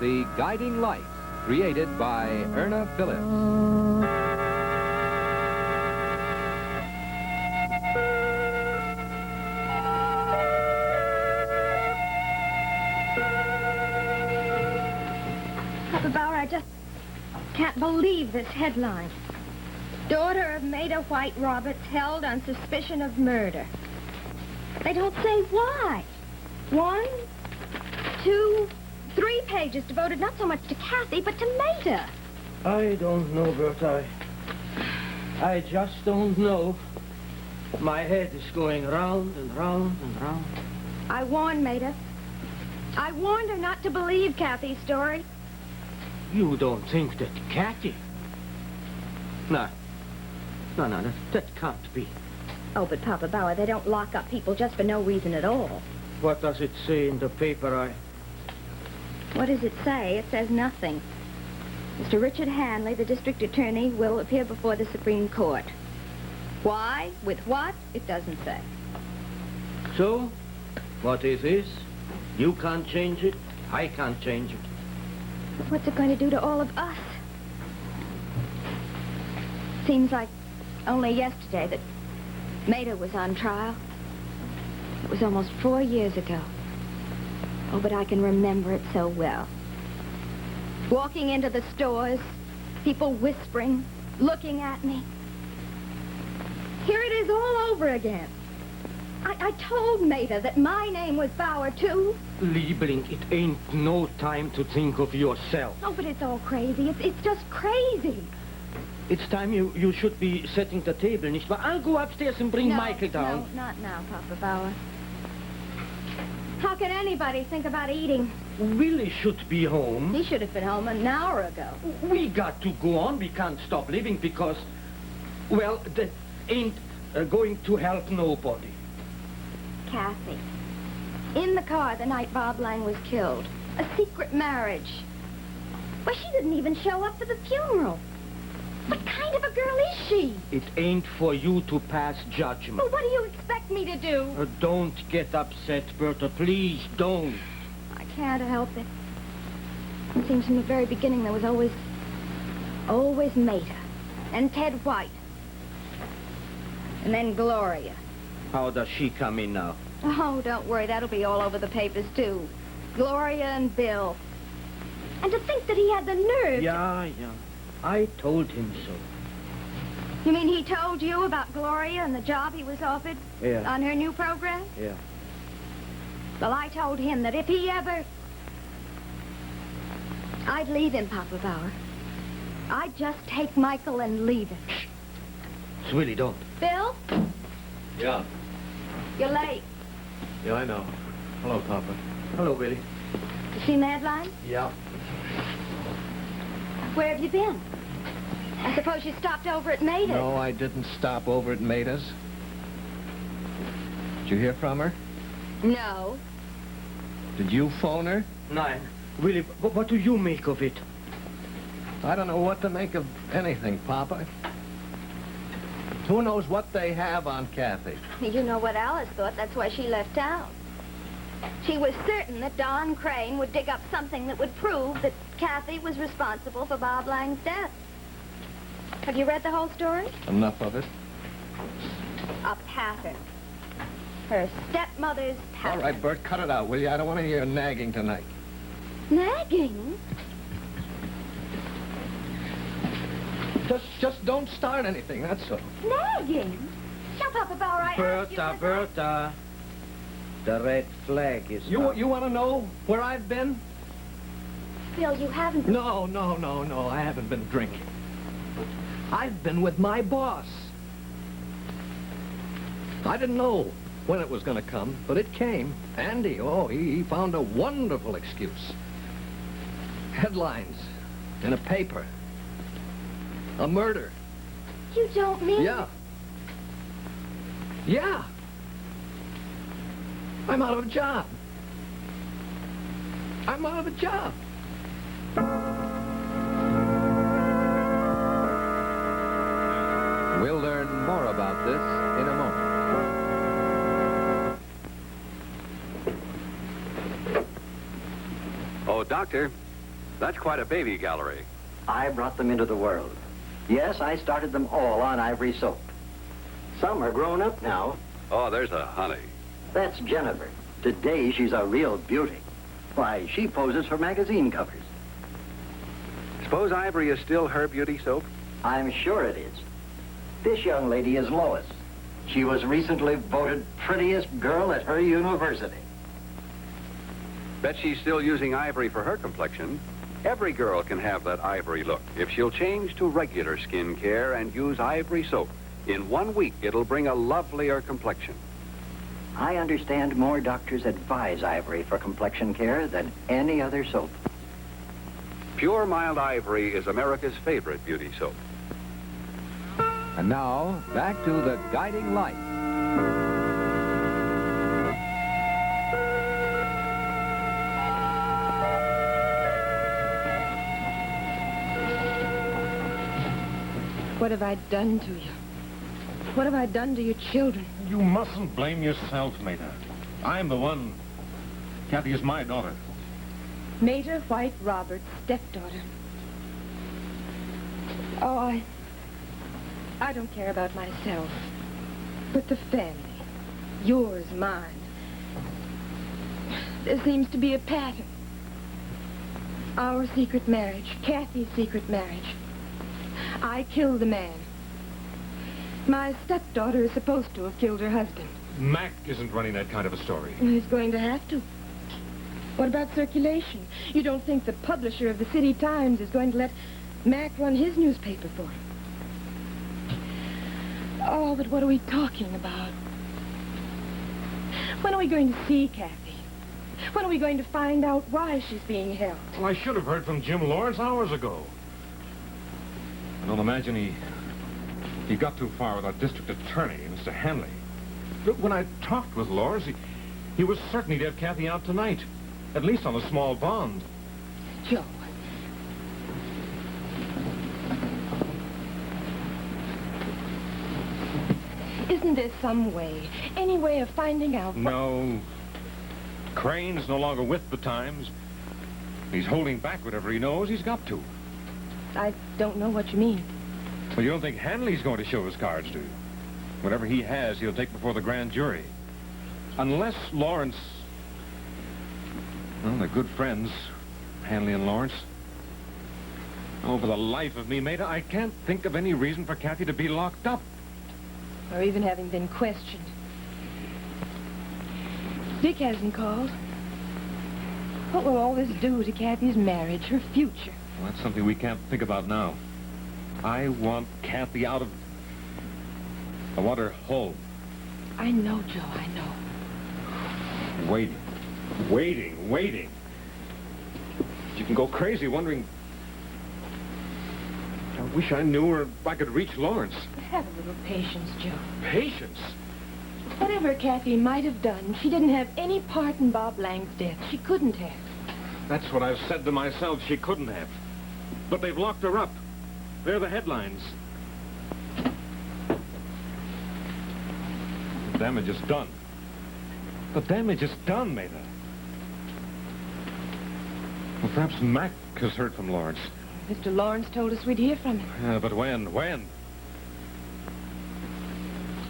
The Guiding Light, created by Erna Phillips. Papa Bauer, I just can't believe this headline. Daughter of Maida White Roberts held on suspicion of murder. They don't say why. 1, 2, 3 pages devoted not so much to Kathy, but to Maida. I don't know, Bert. I just don't know. My head is going round and round and round. I warned Maida. I warned her not to believe Kathy's story. You don't think that Kathy... No, that can't be. Oh, but Papa Bauer, they don't lock up people just for no reason at all. What does it say in the paper? What does it say? It says nothing. Mr. Richard Hanley, the district attorney, will appear before the Supreme Court. Why? With what? It doesn't say. So, what is this? You can't change it. I can't change it. What's it going to do to all of us? Seems like only yesterday that Maida was on trial. It was almost 4 years ago. Oh, but I can remember it so well. Walking into the stores, people whispering, looking at me. Here it is all over again. I told Maida that my name was Bauer, too. Liebling, it ain't no time to think of yourself. Oh, but it's all crazy. It's just crazy. It's time you should be setting the table, nicht wahr? I'll go upstairs and bring Michael down. No, not now, Papa Bauer. How can anybody think about eating? Willie should be home. He should have been home an hour ago. We got to go on. We can't stop living because, well, that ain't going to help nobody. Kathy. In the car the night Bob Lang was killed. A secret marriage. Why, she didn't even show up for the funeral. What kind of a girl is she? It ain't for you to pass judgment. Well, what do you expect me to do? Don't get upset, Berta. Please, don't. I can't help it. It seems from the very beginning there was always Maida. And Ted White. And then Gloria. How does she come in now? Oh, don't worry. That'll be all over the papers, too. Gloria and Bill. And to think that he had the nerve... Yeah. I told him so. You mean he told you about Gloria and the job he was offered? Yeah. On her new program? Yeah. Well, I told him that if he ever... I'd leave him, Papa Bauer. I'd just take Michael and leave him. Shh. Willie, don't. Bill? Yeah. You're late. Yeah, I know. Hello, Papa. Hello, Willie. You seen the headline? Yeah. Where have you been? I suppose you stopped over at Maida's. No, I didn't stop over at Maida's. Did you hear from her? No. Did you phone her? Nine. Willie, what do you make of it? I don't know what to make of anything, Papa. Who knows what they have on Kathy? You know what Alice thought. That's why she left town. She was certain that Don Crane would dig up something that would prove that Kathy was responsible for Bob Lang's death. Have you read the whole story? Enough of it. A pattern. Her stepmother's pattern. All right, Bert, cut it out, will you? I don't want to hear nagging tonight. Nagging? Just don't start anything, that's all. Nagging? Now, Papa Bauer, I asked you... Berta. The red flag is You up. want to know where I've been? Bill, you haven't... No, I haven't been drinking. I've been with my boss. I didn't know when it was going to come, but it came. Andy, he found a wonderful excuse. Headlines in a paper. A murder. You don't mean... Yeah. I'm out of a job. We'll learn more about this in a moment. Oh, Doctor, That's quite a baby gallery. I brought them into the world. Yes, I started them all on Ivory soap. Some are grown up now. Oh, there's a honey. That's Jennifer. Today, she's a real beauty. Why, she poses for magazine covers. Suppose Ivory is still her beauty soap? I'm sure it is. This young lady is Lois. She was recently voted prettiest girl at her university. Bet she's still using Ivory for her complexion. Every girl can have that Ivory look if she'll change to regular skin care and use Ivory soap. In 1 week, it'll bring a lovelier complexion. I understand more doctors advise Ivory for complexion care than any other soap. Pure Mild Ivory is America's favorite beauty soap. And now, back to the guiding light. What have I done to you? What have I done to your children? You mustn't blame yourself, Maida. I'm the one. Kathy is my daughter. Maida White Roberts' stepdaughter. Oh, I don't care about myself. But the family. Yours, mine. There seems to be a pattern. Our secret marriage. Kathy's secret marriage. I killed the man. My stepdaughter is supposed to have killed her husband. Mac isn't running that kind of a story. He's going to have to. What about circulation? You don't think the publisher of the City Times is going to let Mac run his newspaper for him? Oh, but what are we talking about? When are we going to see Kathy? When are we going to find out why she's being held? Well, I should have heard from Jim Lawrence hours ago. I don't imagine he got too far with our district attorney, Mr. Hanley. But when I talked with Lawrence, he was certain he'd have Kathy out tonight. At least on a small bond. Joe. Isn't there some way, any way of finding out what... No. Crane's no longer with the Times. He's holding back whatever he knows he's got to. I don't know what you mean. Well, you don't think Hanley's going to show his cards, do you? Whatever he has, he'll take before the grand jury. Unless Lawrence... Well, they're good friends, Hanley and Lawrence. Oh, for the life of me, Maida, I can't think of any reason for Kathy to be locked up. Or even having been questioned. Dick hasn't called. What will all this do to Kathy's marriage, her future? Well, that's something we can't think about now. I want Kathy out of... I want her home. I know, Joe, I know. Waiting. You can go crazy wondering... I wish I knew or I could reach Lawrence. Have a little patience, Joe. Patience? Whatever Kathy might have done, she didn't have any part in Bob Lang's death. She couldn't have. That's what I've said to myself. She couldn't have. But they've locked her up. They're the headlines. The damage is done. The damage is done, Maida. Well, perhaps Mac has heard from Lawrence. Mr. Lawrence told us we'd hear from him. But when? When?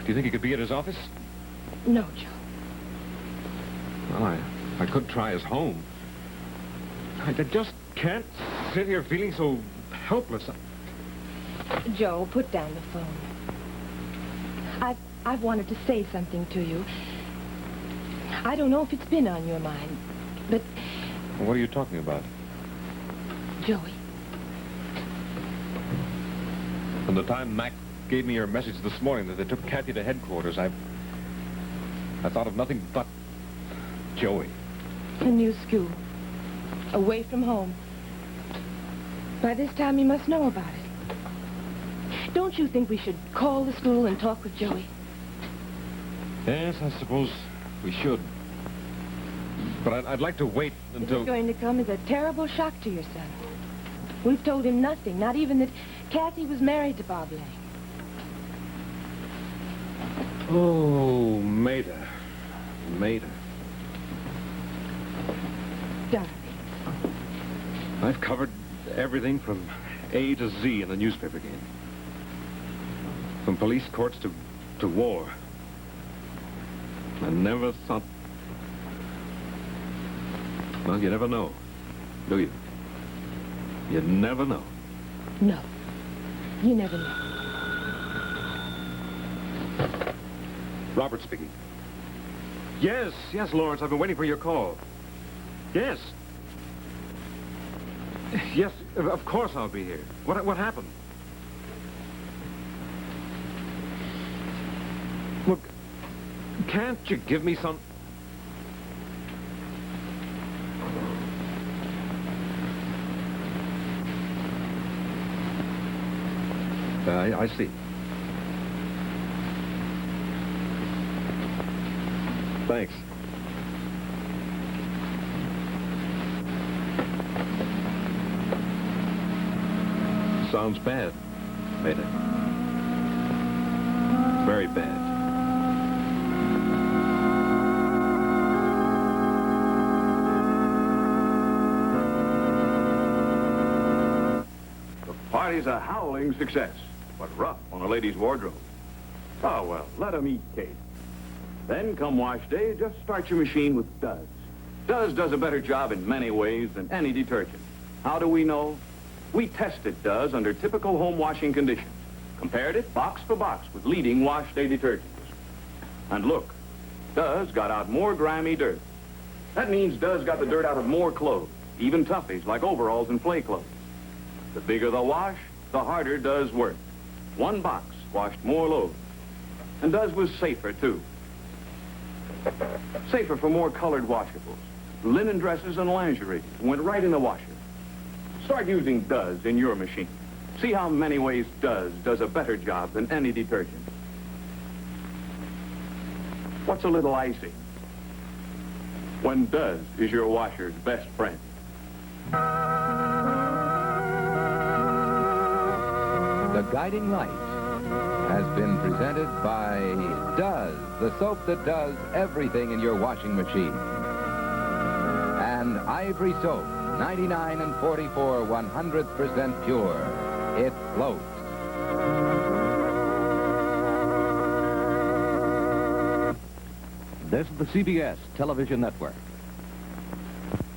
Do you think he could be at his office? No, Joe. Well, I could try his home. I just can't sit here feeling so helpless. Joe, put down the phone. I've wanted to say something to you. I don't know if it's been on your mind, but... What are you talking about? Joey. From the time Mac gave me your message this morning that they took Kathy to headquarters, I thought of nothing but Joey. A new school. Away from home. By this time, you must know about it. Don't you think we should call the school and talk with Joey? Yes, I suppose we should. But I'd like to wait until... This is going to come as a terrible shock to your son. We've told him nothing, not even that Kathy was married to Bob Lang. Oh, Maida. Darling. I've covered everything from A to Z in the newspaper game. From police courts to war. I never thought... Well, you never know, do you? You never know. No. You never know. Robert speaking. Yes, Lawrence, I've been waiting for your call. Yes. Yes, of course I'll be here. What happened? Look, can't you give me some... I see. Thanks. Sounds bad, Maida. Very bad. The party's a howling success, but rough on a lady's wardrobe. Oh, well, let 'em eat cake. Then, come wash day, just start your machine with Duz. Duz does a better job in many ways than any detergent. How do we know? We tested Duz under typical home washing conditions. Compared it box for box with leading wash day detergents. And look, Duz got out more grimy dirt. That means Duz got the dirt out of more clothes, even toughies like overalls and play clothes. The bigger the wash, the harder Duz worked. One box washed more loads. And Duz was safer, too. Safer for more colored washables. Linen dresses and lingerie went right in the washer. Start using Duz in your machine. See how many ways Duz does a better job than any detergent. What's a little icing? When Duz is your washer's best friend. The Guiding Light has been presented by Duz, the soap that does everything in your washing machine. And Ivory Soap, 99 and 44, 100% pure. It floats. This is the CBS Television Network.